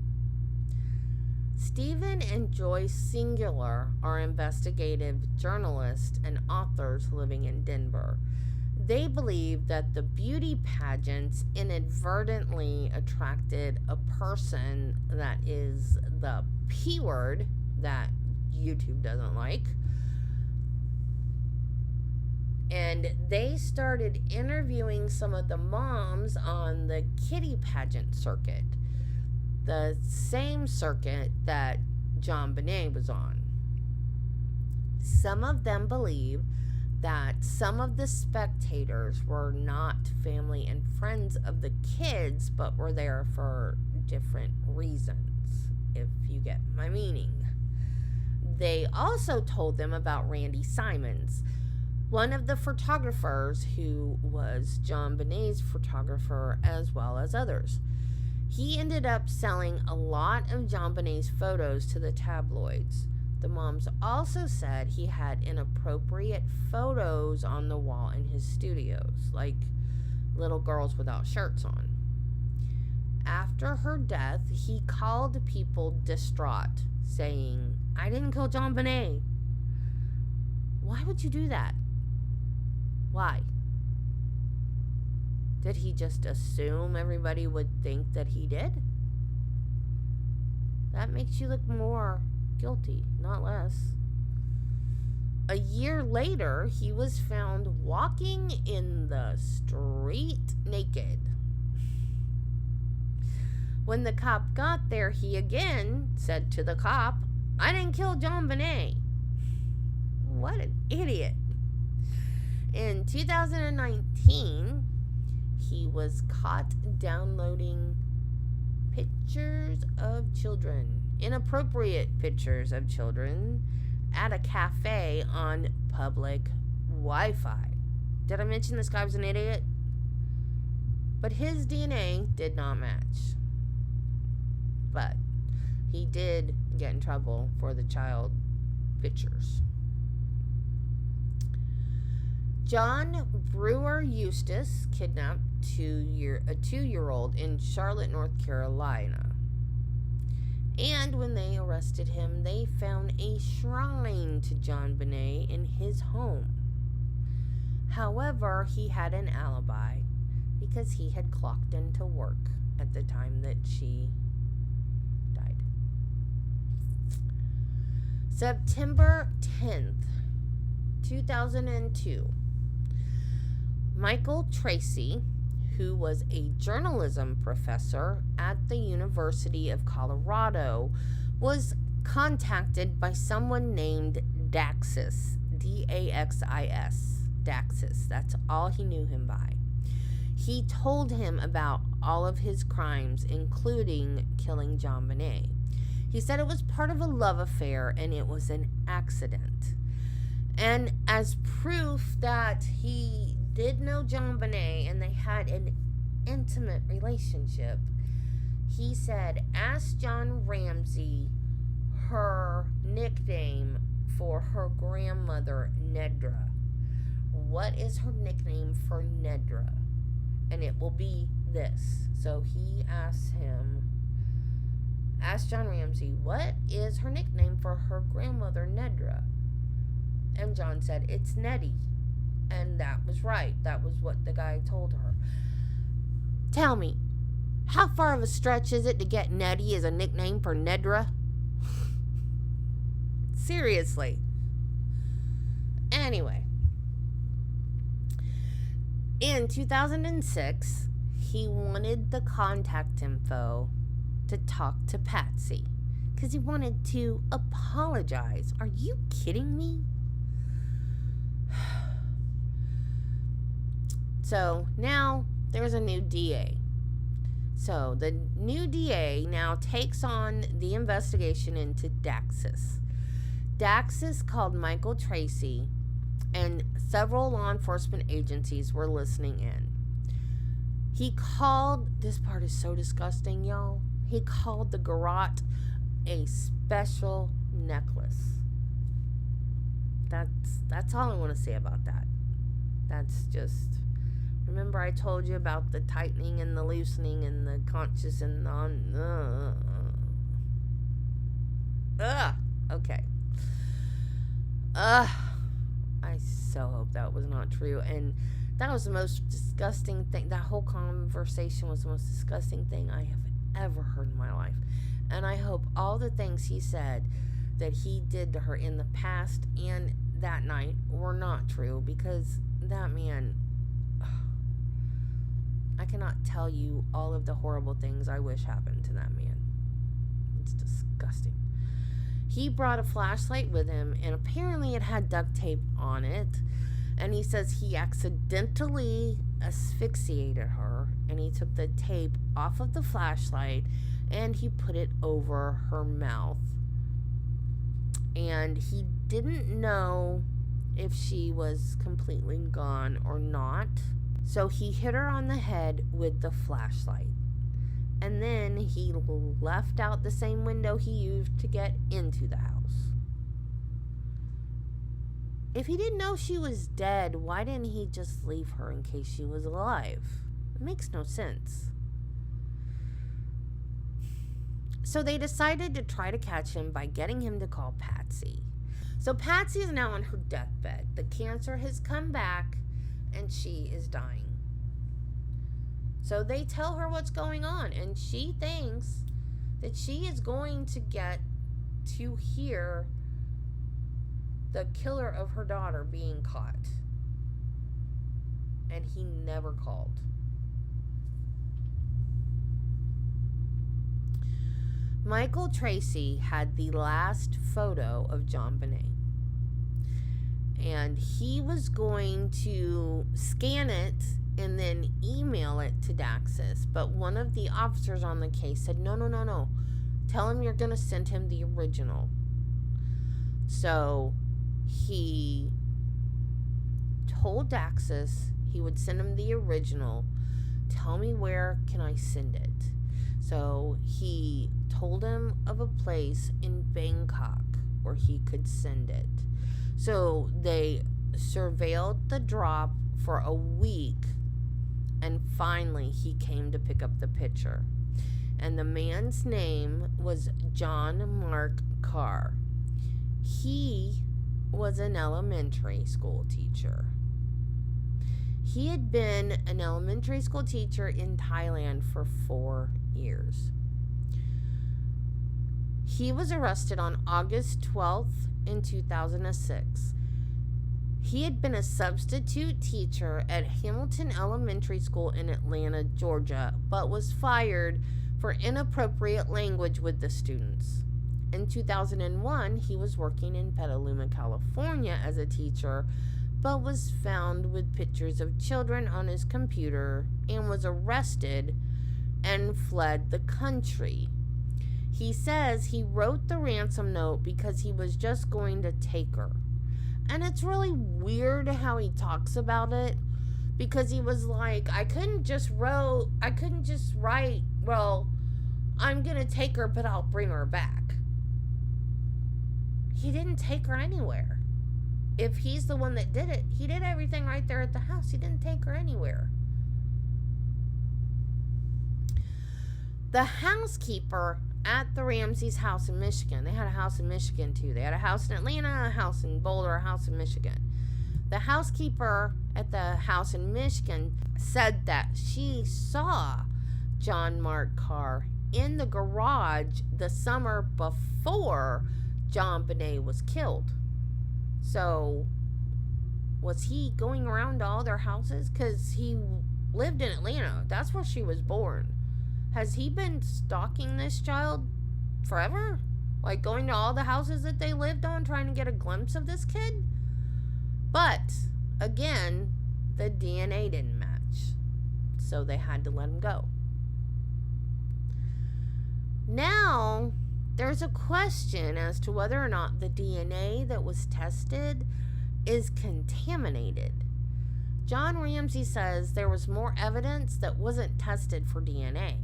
Stephen and Joyce Singular are investigative journalists and authors living in Denver. They believe that the beauty pageants inadvertently attracted a person that is the P word that YouTube doesn't like. And they started interviewing some of the moms on the kitty pageant circuit, the same circuit that JonBenet was on. Some of them believe that some of the spectators were not family and friends of the kids, but were there for different reasons, if you get my meaning. They also told them about Randy Simons, one of the photographers who was JonBenet's photographer as well as others. He ended up selling a lot of JonBenet's photos to the tabloids. The moms also said he had inappropriate photos on the wall in his studios, like little girls without shirts on. After her death, he called people distraught, saying, "I didn't kill JonBenet." Why would you do that? Why? Did he just assume everybody would think that he did? That makes you look more guilty, not less. A year later, he was found walking in the street naked. When the cop got there, he again said to the cop, "I didn't kill JonBenet." What an idiot. In 2019, he was caught downloading pictures of children, inappropriate pictures of children, at a cafe on public Wi-Fi. Did I mention this guy was an idiot? But his DNA did not match. But he did get in trouble for the child pictures. John Brewer Eustace kidnapped a 2-year-old in Charlotte, North Carolina. And when they arrested him, they found a shrine to JonBenet in his home. However, he had an alibi because he had clocked into work at the time that she died. September 10th, 2002. Michael Tracy, who was a journalism professor at the University of Colorado, was contacted by someone named Daxis, D-A-X-I-S, Daxis. That's all he knew him by. He told him about all of his crimes, including killing JonBenet. He said it was part of a love affair and it was an accident. And as proof that he did know JonBenet and they had an intimate relationship, he said, ask John Ramsey her nickname for her grandmother, Nedra. What is her nickname for Nedra? And it will be this. So he asked John Ramsey, what is her nickname for her grandmother, Nedra? And John said, it's Nettie. And that was right. That was what the guy told her. Tell me, how far of a stretch is it to get Nettie as a nickname for Nedra? Seriously. Anyway. In 2006, he wanted the contact info to talk to Patsy because he wanted to apologize. Are you kidding me? So now there's a new DA. So the new DA now takes on the investigation into Daxis. Daxis called Michael Tracy, and several law enforcement agencies were listening in. He called, this part is so disgusting, y'all. He called the garrote a special necklace. That's all I want to say about that. That's just, remember I told you about the tightening and the loosening and the conscious and the okay. I so hope that was not true. And that was the most disgusting thing. That whole conversation was the most disgusting thing I have ever heard in my life. And I hope all the things he said that he did to her in the past and that night were not true, because that man, I cannot tell you all of the horrible things I wish happened to that man. It's disgusting. He brought a flashlight with him, and apparently it had duct tape on it. And he says he accidentally asphyxiated her, and he took the tape off of the flashlight and he put it over her mouth. And he didn't know if she was completely gone or not. So he hit her on the head with the flashlight. And then he left out the same window he used to get into the house. If he didn't know she was dead, why didn't he just leave her in case she was alive? It makes no sense. So they decided to try to catch him by getting him to call Patsy. So Patsy is now on her deathbed. The cancer has come back and she is dying. So they tell her what's going on, and she thinks that she is going to get to hear the killer of her daughter being caught. And he never called. Michael Tracy had the last photo of JonBenet. And he was going to scan it and then email it to Daxis. But one of the officers on the case said, no. Tell him you're going to send him the original. So he told Daxis he would send him the original. Tell me, where can I send it? So he told him of a place in Bangkok where he could send it. So they surveilled the drop for a week, and finally he came to pick up the picture. And the man's name was John Mark Carr. He was an elementary school teacher. He had been an elementary school teacher in Thailand for 4 years. He was arrested on August 12th in 2006. He had been a substitute teacher at Hamilton Elementary School in Atlanta, Georgia, but was fired for inappropriate language with the students. In 2001, he was working in Petaluma, California as a teacher, but was found with pictures of children on his computer and was arrested and fled the country. He says he wrote the ransom note because he was just going to take her. And it's really weird how he talks about it, because he was like, I couldn't just write, well, I'm going to take her, but I'll bring her back. He didn't take her anywhere. If he's the one that did it, he did everything right there at the house. He didn't take her anywhere. The housekeeper at the Ramsey's house in Michigan, they had a house in Michigan too. They had a house in Atlanta, a house in Boulder, a house in Michigan. The housekeeper at the house in Michigan said that she saw John Mark Carr in the garage the summer before JonBenet was killed. So, was he going around to all their houses? Because he lived in Atlanta. That's where she was born. Has he been stalking this child forever? Like going to all the houses that they lived on, trying to get a glimpse of this kid? But, again, the DNA didn't match. So they had to let him go. Now, there's a question as to whether or not the DNA that was tested is contaminated. John Ramsey says there was more evidence that wasn't tested for DNA.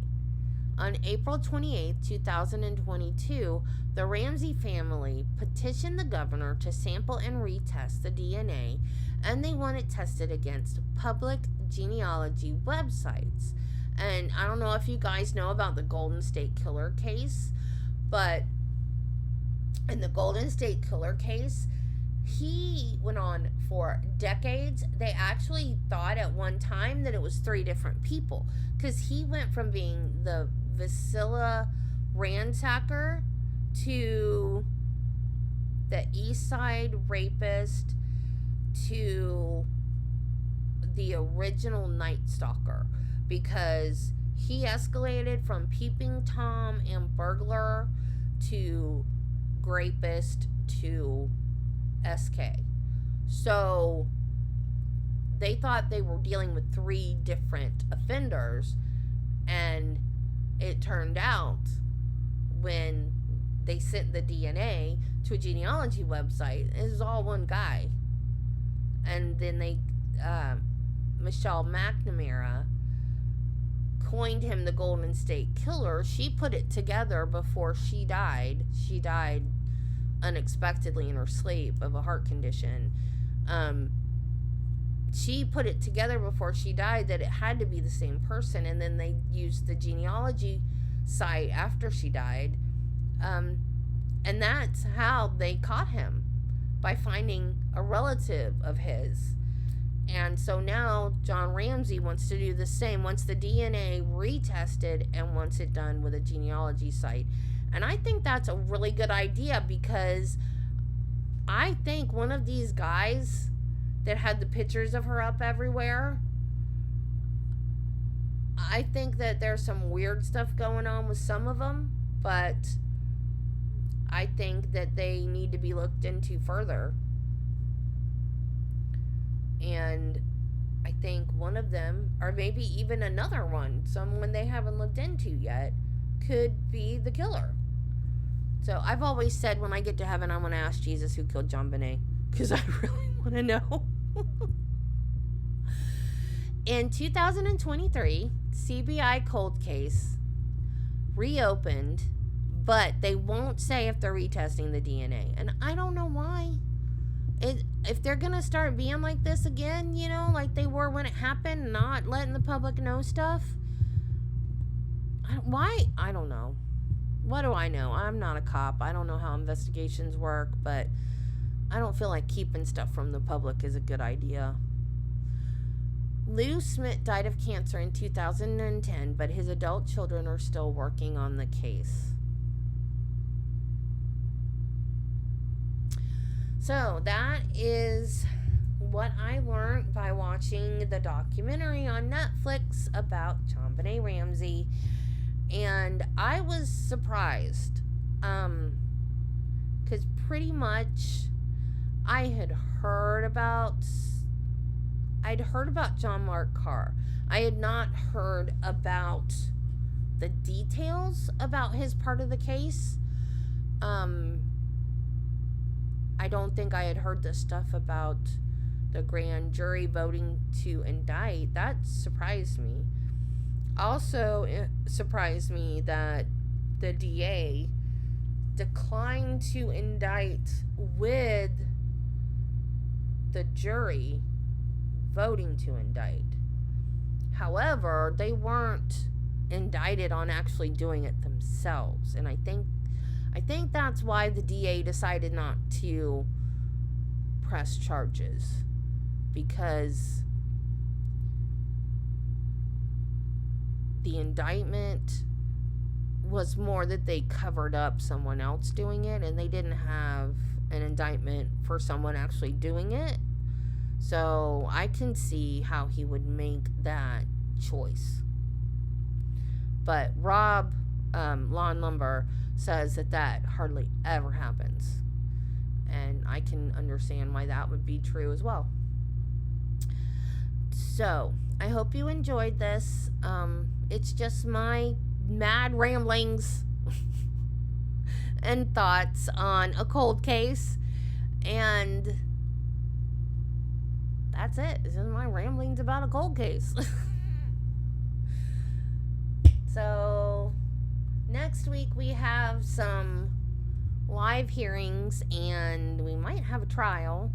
On April 28, 2022, the Ramsey family petitioned the governor to sample and retest the DNA, and they want it tested against public genealogy websites. And I don't know if you guys know about the Golden State Killer case, but in the Golden State Killer case, he went on for decades. They actually thought at one time that it was 3 different people, because he went from being the Vasila ransacker to the East Side rapist to the original Night Stalker, because he escalated from peeping Tom and burglar to rapist to SK. So they thought they were dealing with 3 different offenders, and it turned out when they sent the DNA to a genealogy website, it was all one guy. And then they Michelle McNamara coined him the Golden State Killer. She put it together before she died. She died unexpectedly in her sleep of a heart condition. She put it together before she died that it had to be the same person, and then they used the genealogy site after she died. And that's how they caught him, by finding a relative of his. And so now John Ramsey wants to do the same, wants the DNA retested and wants it done with a genealogy site. And I think that's a really good idea, because I think one of these guys that had the pictures of her up everywhere, I think that there's some weird stuff going on with some of them, but I think that they need to be looked into further. And I think one of them, or maybe even another one, someone they haven't looked into yet, could be the killer. So I've always said when I get to heaven, I'm going to ask Jesus who killed JonBenet, because I really want to know. In 2023, CBI cold case reopened, but they won't say if they're retesting the DNA. And I don't know why. If they're going to start being like this again, you know, like they were when it happened, not letting the public know stuff. Why? I don't know. What do I know? I'm not a cop. I don't know how investigations work, but I don't feel like keeping stuff from the public is a good idea. Lou Smith died of cancer in 2010, but his adult children are still working on the case. So that is what I learned by watching the documentary on Netflix about JonBenet Ramsey. And I was surprised. Because pretty much I'd heard about John Mark Carr. I had not heard about the details about his part of the case. I don't think I had heard the stuff about the grand jury voting to indict. That surprised me. Also, it surprised me that the DA declined to indict with the jury voting to indict. However, they weren't indicted on actually doing it themselves, and I think that's why the DA decided not to press charges, because the indictment was more that they covered up someone else doing it, and they didn't have an indictment for someone actually doing it. So I can see how he would make that choice. But Rob, Lawn Lumber, says that hardly ever happens. And I can understand why that would be true as well. So, I hope you enjoyed this. It's just my mad ramblings and thoughts on a cold case. And that's it. This is my ramblings about a cold case. So, next week we have some live hearings and we might have a trial.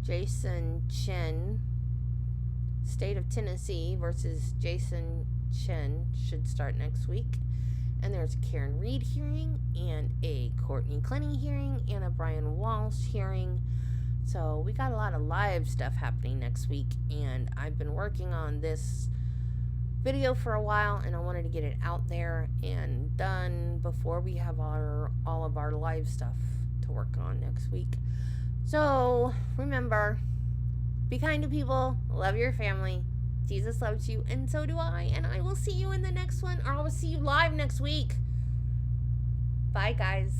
Jason Chen, State of Tennessee versus Jason Chen should start next week. And there's a Karen Reed hearing and a Courtney Clenny hearing and a Brian Walsh hearing. So we got a lot of live stuff happening next week, and I've been working on this video for a while, and I wanted to get it out there and done before we have all of our live stuff to work on next week. So remember, be kind to people, love your family. Jesus loves you, and so do I. And I will see you in the next one, or I will see you live next week. Bye, guys.